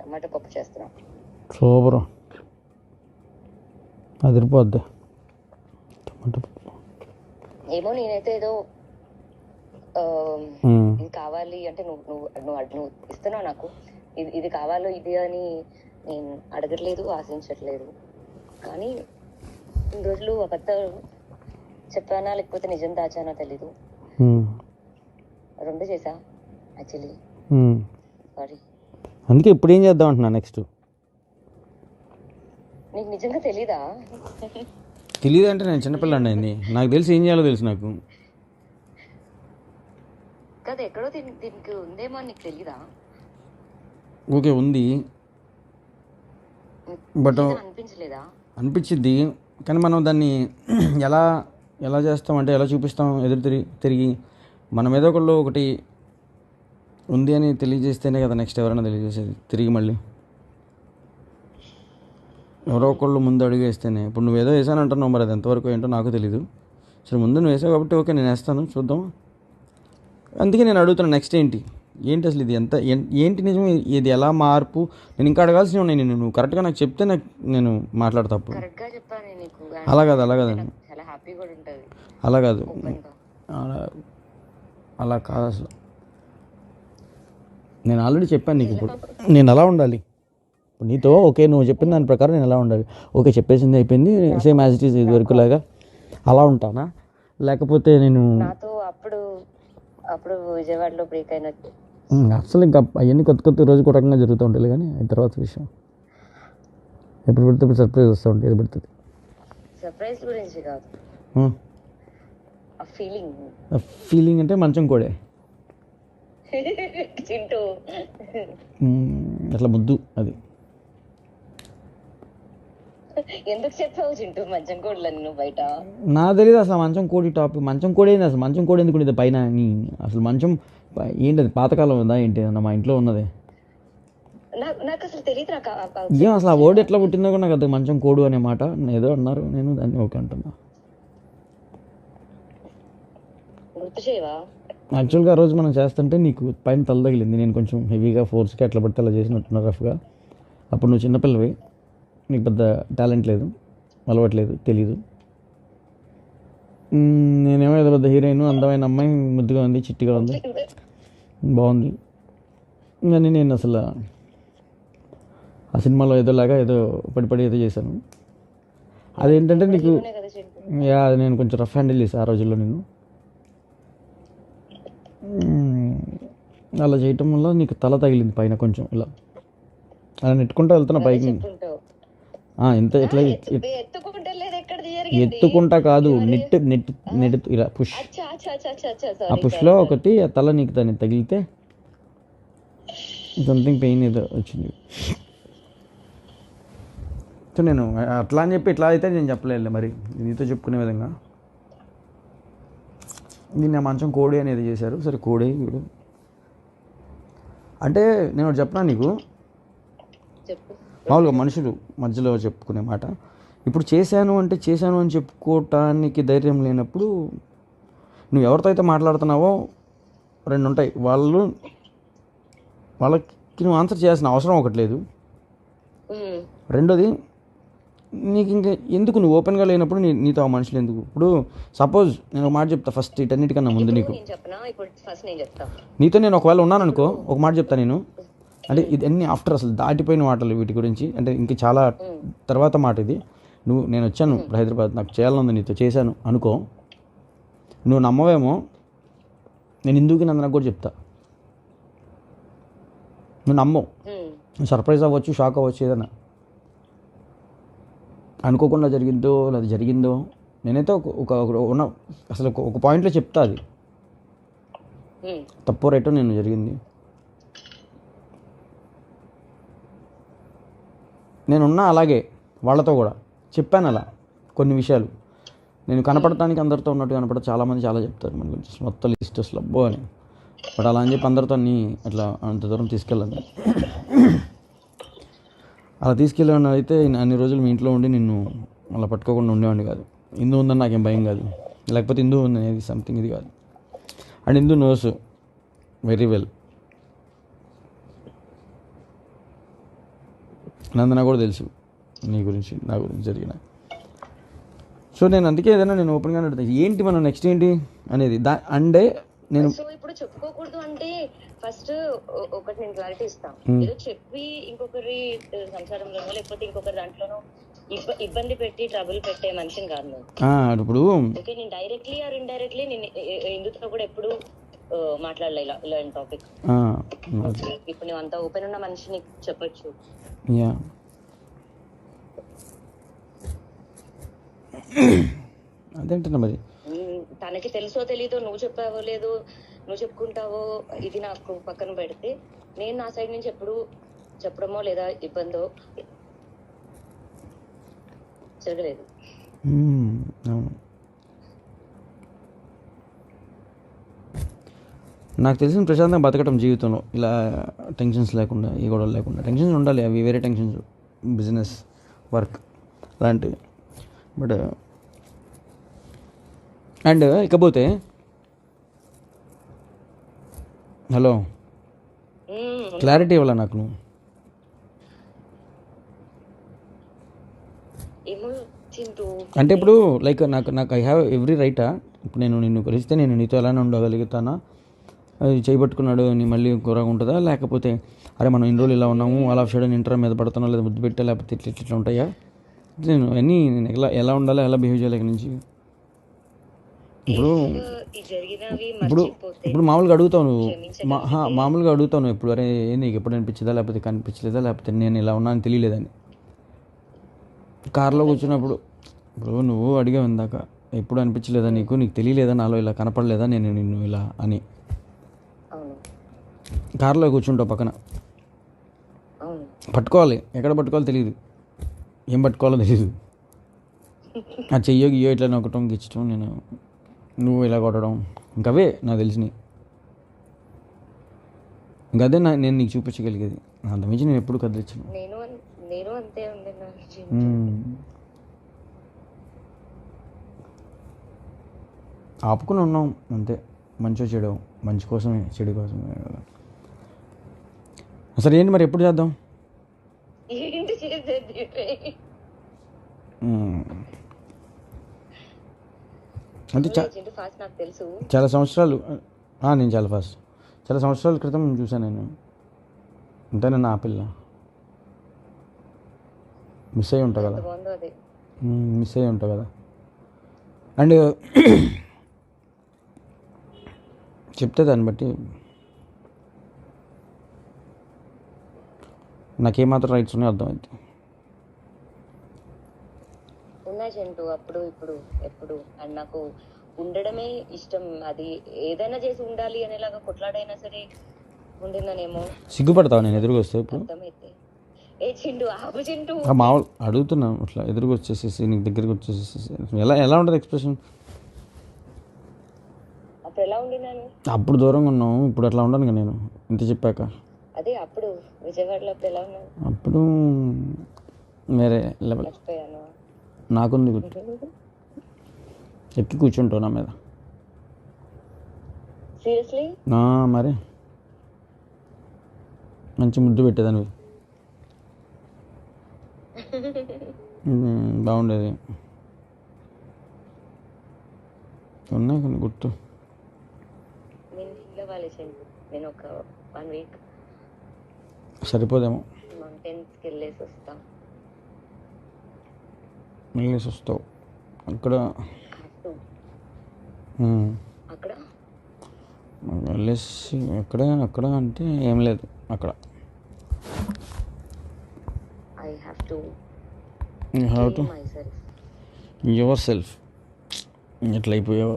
Tomato పప్పు చేస్తున్నా. Super, అదిరిపోద్ది tomato పప్పు. ఏమో నేనైతే ఏదో ఇది కావాలి అంటే నువ్వు నువ్వు నువ్వు నువ్వు ఇస్తున్నావు నాకు, ఇది ఇది కావాలో ఇది అని నేను అడగట్లేదు, ఆశించట్లేదు. కానీ ఇన్ని రోజులు అబద్ధాలు చెప్పానా లేకపోతే నిజం దాచానో తెలీదు. రెండు చేసా యాక్చువల్లీ. సారీ. అందుకే ఇప్పుడు ఏం చేద్దాం అంటున్నా నెక్స్ట్. నీకు నిజంగా తెలీదా? తెలియదు అంటే నేను చిన్నపిల్లండి అయింది, నాకు తెలిసి ఏం చేయాలో తెలుసు నాకు. కదా ఎక్కడో దీనికి ఉందేమో అని నీకు తెలీదా? ఓకే ఉంది, బట్ అనిపించలేదా? అనిపించిద్ది, కానీ మనం దాన్ని ఎలా ఎలా చేస్తాం ఎలా చూపిస్తాం ఎదురు తిరిగి మన మీద ఒకటి ఉంది అని తెలియజేస్తేనే కదా నెక్స్ట్ ఎవరైనా తెలియజేసేది తిరిగి. మళ్ళీ ఎవరో ఒకళ్ళు ముందు అడుగు వేస్తేనే. ఇప్పుడు నువ్వు ఏదో వేసాను అంటున్నావు, మరి అది ఎంతవరకు ఏంటో నాకు తెలీదు. సరే ముందు నువ్వు వేసావు కాబట్టి ఓకే నేను వేస్తాను, చూద్దాం. అందుకే నేను అడుగుతున్నాను నెక్స్ట్ ఏంటి అసలు ఇది ఏంటి నిజం, ఇది ఎలా మార్పు. నేను ఇంకా అడగాల్సి ఉన్నాయి, నువ్వు కరెక్ట్గా నాకు చెప్తే నేను మాట్లాడతా. అప్పుడు అలా కాదు అలా కాదు అలా కాదు అసలు. నేను ఆల్రెడీ చెప్పాను నీకు ఇప్పుడు నేను ఎలా ఉండాలి నీతో. ఓకే నువ్వు చెప్పిన దాని ప్రకారం నేను ఎలా ఉండాలి. ఓకే చెప్పేసింది అయిపోయింది, సేమ్ యాజ్ ఇట్ ఈస్ ఇది వరకు లాగా అలా ఉంటానా, లేకపోతే నేను అప్పుడు విజయవాడలో బ్రేక్ అయినట్టు అసలు ఇంకా అవన్నీ కొత్త రోజు ఒక రకంగా జరుగుతూ ఉంటాయి. కానీ అయిన తర్వాత విషయం ఎప్పుడు పెడితే ఇప్పుడు సర్ప్రైజ్ వస్తూ ఉంటుంది. ఏది పెడుతుంది సర్ప్రైజ్ గురించి కాదు, ఫీలింగ్ అంటే మంచం కోడే అట్లా ముద్దు. అది ఎందుకు చెప్పావు చింటూ మంచం కోడలని నువ్వు బయట? నాకు తెలియదు అసలు మంచం కోడి టాపిక్. మంచం కోడి ఏంది అసలు? మంచం కోడి ఎందుకు ఉండేది పైన? అసలు మంచం ఏంటి అది? పాతకాలం ఉందా ఏంటి? మా ఇంట్లో ఉన్నది. నాకు అసలు తెలియదు. ఏం అసలు ఆ వర్డ్ ఎట్లా పుట్టిందో కూడా నాకు అది మంచం కోడు అనే మాట ఏదో అన్నారు, నేను దాన్ని ఓకే అంటున్నా. గుర్తు చేయవా? యాక్చువల్గా ఆ రోజు మనం చేస్తుంటే నీకు పైన తల తగిలింది, నేను కొంచెం హెవీగా ఫోర్స్గా ఎట్లా పడితే అలా చేసినట్టున్నా రఫ్గా. అప్పుడు నువ్వు చిన్నపిల్లవి, నీకు పెద్ద టాలెంట్ లేదు, అలవాట్లేదు, తెలీదు. నేనేమో ఏదో పెద్ద హీరోయిన్, అందమైన అమ్మాయి, ముద్దుగా ఉంది, చిట్టిగా ఉంది, బాగుంది. కానీ నేను అసలు ఆ సినిమాలో ఏదోలాగా ఏదో పడి ఏదో చేశాను. అదేంటంటే నీకు అది నేను కొంచెం రఫ్ హ్యాండిల్ చేశాను ఆ రోజుల్లో. నేను అలా చేయటం వల్ల నీకు తల తగిలింది పైన కొంచెం. ఇలా అలా నెట్టుకుంటూ వెళ్తున్నా పైకి. ఎంత ఎట్లా ఎత్తుకుంటా కాదు, నెట్టు ఇలా పుష్. ఆ పుష్లో ఒకటి ఆ తల నీకు దాన్ని తగిలితే సంథింగ్ పెయిన్ ఏదో వచ్చింది. సో నేను అట్లా అని చెప్పి ఇట్లా అయితే నేను చెప్పలేదు మరి నీతో చెప్పుకునే విధంగా. దీన్ని ఆ మంచం కోడి అనేది చేశారు. సరే కోడి ఇప్పుడు అంటే నేను ఒకటి చెప్పనా నీకు, మామూలుగా మనుషులు మధ్యలో చెప్పుకునే మాట. ఇప్పుడు చేశాను అని చెప్పుకోవటానికి ధైర్యం లేనప్పుడు నువ్వు ఎవరితో అయితే మాట్లాడుతున్నావో రెండు ఉంటాయి. వాళ్ళకి నువ్వు ఆన్సర్ చేయాల్సిన అవసరం ఒకటి లేదు. రెండోది నీకు ఇంకా ఎందుకు నువ్వు ఓపెన్గా లేనప్పుడు నీతో ఆ మనుషులు ఎందుకు? ఇప్పుడు సపోజ్ నేను ఒక మాట చెప్తా ఫస్ట్, ఇటన్నిటికన్నా ముందు నీకు నీతో నేను ఒకవేళ ఉన్నాను అనుకో, ఒక మాట చెప్తా నేను. అంటే ఇది అన్ని ఆఫ్టర్ అసలు దాటిపోయిన మాటలు వీటి గురించి, అంటే ఇంక చాలా తర్వాత మాట ఇది. నేను వచ్చాను ఇప్పుడు హైదరాబాద్, నాకు చేయాలనుంది, నీతో చేశాను అనుకో, నువ్వు నమ్మవేమో, నేను ఎందుకు నాకు కూడా చెప్తా. నువ్వు నమ్మవు, నువ్వు సర్ప్రైజ్ అవ్వచ్చు, షాక్ అవ్వచ్చు, ఏదైనా అనుకోకుండా జరిగిందో లేదా జరిగిందో. నేనైతే ఉన్న అసలు ఒక పాయింట్లో చెప్తా, అది తప్పో రైటో నేను జరిగింది. నేనున్నా అలాగే వాళ్ళతో కూడా చెప్పాను అలా కొన్ని విషయాలు. నేను కనపడటానికి అందరితో ఉన్నట్టు కనపడ చాలామంది చాలా చెప్తారు మన గురించి, మొత్తం లిస్ట్ అసలు అబ్బో అని. బట్ అలా అని చెప్పి అందరితో అన్నీ అట్లా అంత దూరం తీసుకెళ్ళాను. అలా తీసుకెళ్ళాను అయితే అన్ని రోజులు మీ ఇంట్లో ఉండి నిన్ను అలా పట్టుకోకుండా ఉండేవాడిని కాదు. ఇందు ఉందని నాకేం భయం కాదు, లేకపోతే ఇందు ఉంది అనేది సంథింగ్ ఇది కాదు. And Indu knows very well. Nandana కూడా తెలుసు నీ గురించి, నా గురించి జరిగిన. సో నేను అందుకే ఏదైనా నేను ఓపెన్గానే అడుగుతాను, ఏంటి మనం నెక్స్ట్ ఏంటి అనేది. అంటే నేను సో ఇప్పుడు చెప్పుకోకూడదు అంటే ఫస్ట్ ఒకటి నేను క్లారిటీ ఇస్తాను. ఏదో చెప్పి ఇంకొకరి సంసారంలోనో లేకపోతే ఇంకొకరి దాంట్లోనో ఇబ్బంది పెట్టి ట్రబుల్ పెట్టే మనిషిని కాదు నేను. ఇప్పుడు ఓకే, నేను డైరెక్ట్లీ ఆర్ ఇండైరెక్ట్లీ నేను ఇందుతో కూడా ఎప్పుడు మాట్లాడలే ఇలాంటి టాపిక్. ఇప్పుడు నువ్వు అంత ఓపెన్ ఉన్న మనిషిని చెప్పొచ్చు. యా అదేంటన్నా మరి తనకి తెలుసో తెలీదో, నువ్వు చెప్పావో లేదో, నువ్వు చెప్పుకుంటావో, ఇది నాకు పక్కన పెడితే నేను నా సైడ్ నుంచి ఎప్పుడు చెప్పడమో లేదా ఇబ్బందో జరగలేదు. అవును, నాకు తెలిసిన ప్రశాంతంగా బతకటం జీవితంలో, ఇలా టెన్షన్స్ లేకుండా, ఏ గొడవలు లేకుండా. టెన్షన్స్ ఉండాలి, అవి వేరే టెన్షన్స్, బిజినెస్, వర్క్ అలాంటివి. బట్ అండ్ ఇకపోతే హలో క్లారిటీ ఇవ్వాలా నాకు నువ్వు? అంటే ఇప్పుడు లైక్ నాకు ఐ హ్యావ్ ఎవ్రీ రైటా? ఇప్పుడు నేను నిన్ను కలిస్తే నేను నీతో ఎలానే ఉండగలుగుతానా? అది చేయబట్టుకున్నాడు నీ మళ్ళీ కూరగా ఉంటుందా? లేకపోతే అరే మనం ఇన్ని రోజులు ఇలా ఉన్నాము, అలా షడన్ ఇంటర్ మీద పడుతున్నా, లేదా ముద్దు పెట్టా, లేకపోతే ఇట్లా ఉంటాయా? నేను అన్నీ నేను ఎలా ఉండాలి, ఎలా బిహేవ్ చేయాలి ఇక్కడ నుంచి? ఇప్పుడు ఇప్పుడు ఇప్పుడు మామూలుగా అడుగుతావు నువ్వు, మామూలుగా అడుగుతావు నువ్వు ఎప్పుడు, అరే నీకు ఎప్పుడు అనిపించదా, లేకపోతే కనిపించలేదా, లేకపోతే నేను ఇలా ఉన్నాను తెలియలేదని కార్లో కూర్చున్నప్పుడు? ఇప్పుడు నువ్వు అడిగావు ఇందాక, ఎప్పుడు అనిపించలేదా నీకు తెలియలేదా, నాలో ఇలా కనపడలేదా నేను నిన్ను ఇలా అని. కార్లో కూర్చుంటావు పక్కన, పట్టుకోవాలి, ఎక్కడ పట్టుకోవాలో తెలియదు, ఏం పట్టుకోవాలో తెలియదు. ఆ చెయ్యో గియ్యో ఇట్లా నొక్కటం, గిచ్చటం, నువ్వు ఇలా కొట్టడం, ఇంకవే నాకు తెలిసినవి. ఇంకదే నేను నీకు చూపించగలిగేది. అంతమించి నేను ఎప్పుడు కదిలించాను. నేను అంతే ఉంది. ఆపుకుని ఉన్నాం అంతే, మంచో చెడు, మంచి కోసమే చెడు కోసమే కదా. అసలు ఏంటి మరి, ఎప్పుడు చేద్దాం? అంటే చాలా సంవత్సరాలు, నేను చాలా ఫాస్ట్, చాలా సంవత్సరాల క్రితం చూసాను నేను. అంతేనా నా పిల్ల? మిస్ అయ్యి ఉంటా కదా, మిస్ అయ్యి ఉంటా కదా. అండ్ చెప్తే దాన్ని బట్టి నాకేమాత్రం రైట్స్ ఉన్నాయో అర్థమైంది. ఉన్నాయి చింటూ, అప్పుడు ఇప్పుడు ఎప్పుడు. అండ్ నాకు ఉండడమే ఇష్టం. అది ఏదైనా చేసి ఉండాలి అనేలాగా కొట్లాడైనా సరే ఉండిందనేమో. సిగ్గుపడతావు నేను ఎదురుగా వస్తే? ఇప్పుడు అర్థమైతే ఏ చింటూ, ఆపు చింటూ. మామూలు అడుగుతున్నాను, అట్లా ఎదురుగా వచ్చేసేసి నీకు దగ్గరికి వచ్చేసేసి ఎలా ఉంటుంది ఎక్స్ప్రెషన్? అప్పుడు ఎలా ఉండినాను? అప్పుడు దూరంగా ఉన్నావు, ఇప్పుడు అట్లా ఉండను కదా నేను ఇంత చెప్పాక. అదే అప్పుడు విజయవాడలో అప్పుడు ఎలా ఉన్నాను? అప్పుడు వేరే లెవెల్. నాకుంది గుర్తు, ఎక్కి కూర్చుంటావు నా మీద. సీరియస్లీ? మరి మంచి ముద్దు పెట్టేదాన్ని, బాగుండేది. ఉన్నాయి కొన్ని గుర్తు. నేను ఒక 1 వీక్ సరిపోదేమో, మౌంటైన్స్కి వెళ్ళేసి వస్తావు అక్కడ. వెళ్ళేసి అక్కడ అంటే ఏం లేదు అక్కడ. You have to your self. ఎట్లా అయిపోయావు?